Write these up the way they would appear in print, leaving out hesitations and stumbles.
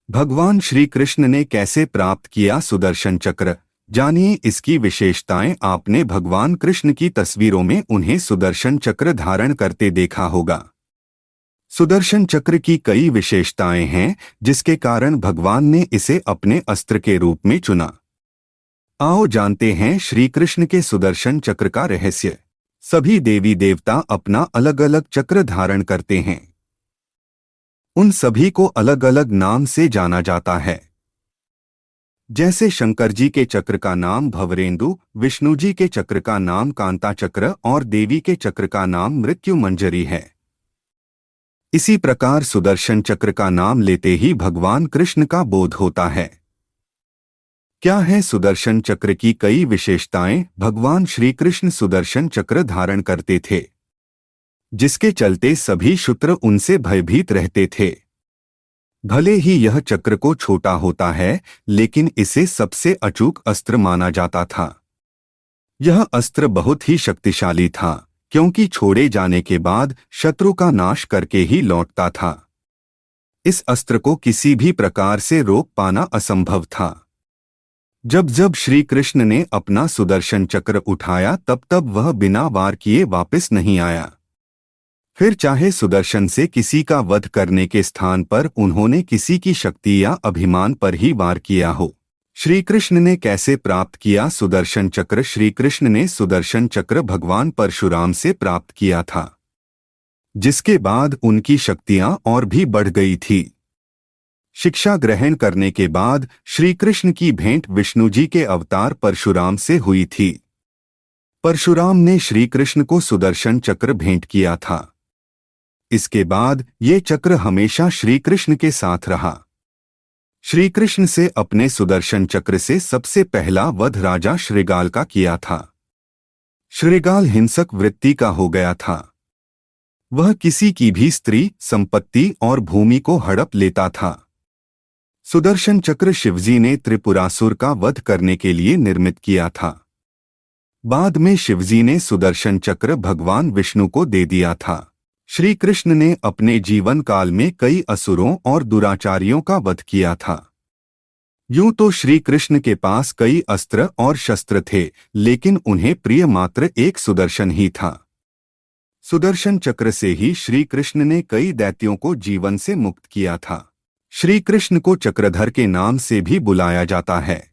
भगवान श्री कृष्ण ने कैसे प्राप्त किया सुदर्शन चक्र, जानिए इसकी विशेषताएं। आपने भगवान कृष्ण की तस्वीरों में उन्हें सुदर्शन चक्र धारण करते देखा होगा। सुदर्शन चक्र की कई विशेषताएं हैं जिसके कारण भगवान ने इसे अपने अस्त्र के रूप में चुना। आओ जानते हैं श्री कृष्ण के सुदर्शन चक्र का रहस्य। सभी देवी देवता अपना अलग अलग चक्र धारण करते हैं। उन सभी को अलग अलग नाम से जाना जाता है। जैसे शंकर जी के चक्र का नाम भवरेंदु, विष्णु जी के चक्र का नाम कांता चक्र और देवी के चक्र का नाम मृत्यु मंजरी है। इसी प्रकार सुदर्शन चक्र का नाम लेते ही भगवान कृष्ण का बोध होता है। क्या है सुदर्शन चक्र की कई विशेषताएं? भगवान श्री कृष्ण सुदर्शन चक्र धारण करते थे, जिसके चलते सभी शूद्र उनसे भयभीत रहते थे। भले ही यह चक्र को छोटा होता है, लेकिन इसे सबसे अचूक अस्त्र माना जाता था। यह अस्त्र बहुत ही शक्तिशाली था, क्योंकि छोड़े जाने के बाद शत्रु का नाश करके ही लौटता था। इस अस्त्र को किसी भी प्रकार से रोक पाना असंभव था। जब जब श्री कृष्ण ने अपना सुदर्शन चक्र उठाया तब तब वह बिना वार किए वापस नहीं आया। फिर चाहे सुदर्शन से किसी का वध करने के स्थान पर उन्होंने किसी की शक्ति या अभिमान पर ही वार किया हो। श्री कृष्ण ने कैसे प्राप्त किया सुदर्शन चक्र? श्री कृष्ण ने सुदर्शन चक्र भगवान परशुराम से प्राप्त किया था, जिसके बाद उनकी शक्तियां और भी बढ़ गई थी। शिक्षा ग्रहण करने के बाद श्री कृष्ण की भेंट विष्णु जी के अवतार परशुराम से हुई थी। परशुराम ने श्री कृष्ण को सुदर्शन चक्र भेंट किया था। इसके बाद ये चक्र हमेशा श्री कृष्ण के साथ रहा। श्री कृष्ण से अपने सुदर्शन चक्र से सबसे पहला वध राजा श्रीगाल का किया था। श्रीगाल हिंसक वृत्ति का हो गया था। वह किसी की भी स्त्री, संपत्ति और भूमि को हड़प लेता था। सुदर्शन चक्र शिवजी ने त्रिपुरासुर का वध करने के लिए निर्मित किया था। बाद में शिवजी ने सुदर्शन चक्र भगवान विष्णु को दे दिया था। श्री कृष्ण ने अपने जीवन काल में कई असुरों और दुराचारियों का वध किया था। यूं तो श्री कृष्ण के पास कई अस्त्र और शस्त्र थे, लेकिन उन्हें प्रिय मात्र एक सुदर्शन ही था। सुदर्शन चक्र से ही श्री कृष्ण ने कई दैत्यों को जीवन से मुक्त किया था। श्री कृष्ण को चक्रधर के नाम से भी बुलाया जाता है।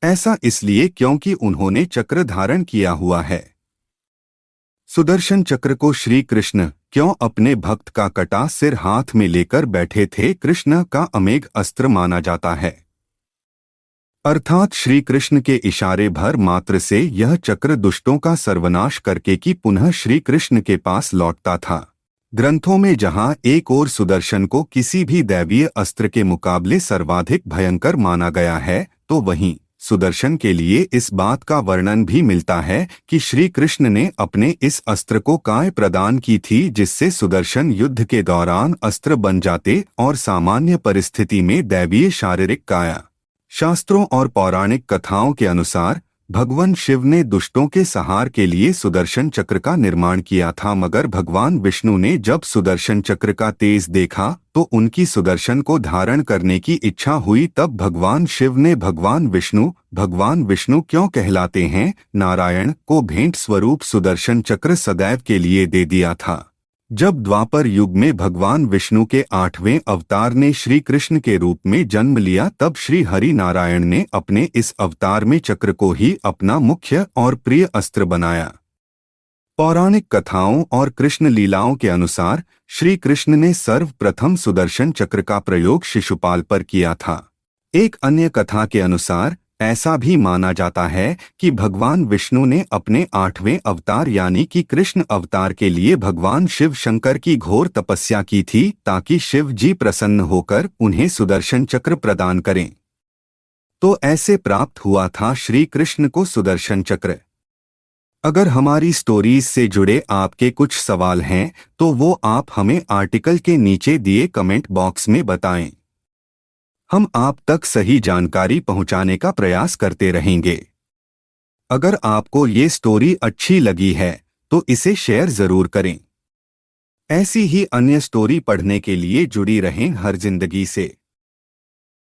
ऐसा इसलिए क्योंकि उन्होंने चक्र धारण किया हुआ है। सुदर्शन चक्र को श्री कृष्ण क्यों अपने भक्त का कटा सिर हाथ में लेकर बैठे थे? कृष्ण का अमेघ अस्त्र माना जाता है। अर्थात श्री कृष्ण के इशारे भर मात्र से यह चक्र दुष्टों का सर्वनाश करके कि पुनः श्री कृष्ण के पास लौटता था। ग्रंथों में जहां एक ओर सुदर्शन को किसी भी दैवीय अस्त्र के मुकाबले सर्वाधिक भयंकर माना गया है, तो वहीं सुदर्शन के लिए इस बात का वर्णन भी मिलता है कि श्री कृष्ण ने अपने इस अस्त्र को काय प्रदान की थी, जिससे सुदर्शन युद्ध के दौरान अस्त्र बन जाते और सामान्य परिस्थिति में दैवीय शारीरिक काया। शास्त्रों और पौराणिक कथाओं के अनुसार भगवान शिव ने दुष्टों के संहार के लिए सुदर्शन चक्र का निर्माण किया था, मगर भगवान विष्णु ने जब सुदर्शन चक्र का तेज देखा तो उनकी सुदर्शन को धारण करने की इच्छा हुई। तब भगवान शिव ने भगवान विष्णु क्यों कहलाते हैं, नारायण को भेंट स्वरूप सुदर्शन चक्र सदैव के लिए दे दिया था। जब द्वापर युग में भगवान विष्णु के 8वें अवतार ने श्री कृष्ण के रूप में जन्म लिया, तब श्री हरि नारायण ने अपने इस अवतार में चक्र को ही अपना मुख्य और प्रिय अस्त्र बनाया। पौराणिक कथाओं और कृष्ण लीलाओं के अनुसार श्री कृष्ण ने सर्वप्रथम सुदर्शन चक्र का प्रयोग शिशुपाल पर किया था। एक अन्य कथा के अनुसार ऐसा भी माना जाता है कि भगवान विष्णु ने अपने 8वें अवतार यानी कि कृष्ण अवतार के लिए भगवान शिव शंकर की घोर तपस्या की थी, ताकि शिव जी प्रसन्न होकर उन्हें सुदर्शन चक्र प्रदान करें। तो ऐसे प्राप्त हुआ था श्री कृष्ण को सुदर्शन चक्र। अगर हमारी स्टोरीज से जुड़े आपके कुछ सवाल हैं तो वो आप हमें आर्टिकल के नीचे दिए कमेंट बॉक्स में बताएं। हम आप तक सही जानकारी पहुंचाने का प्रयास करते रहेंगे। अगर आपको ये स्टोरी अच्छी लगी है तो इसे शेयर जरूर करें। ऐसी ही अन्य स्टोरी पढ़ने के लिए जुड़ी रहें हर जिंदगी से।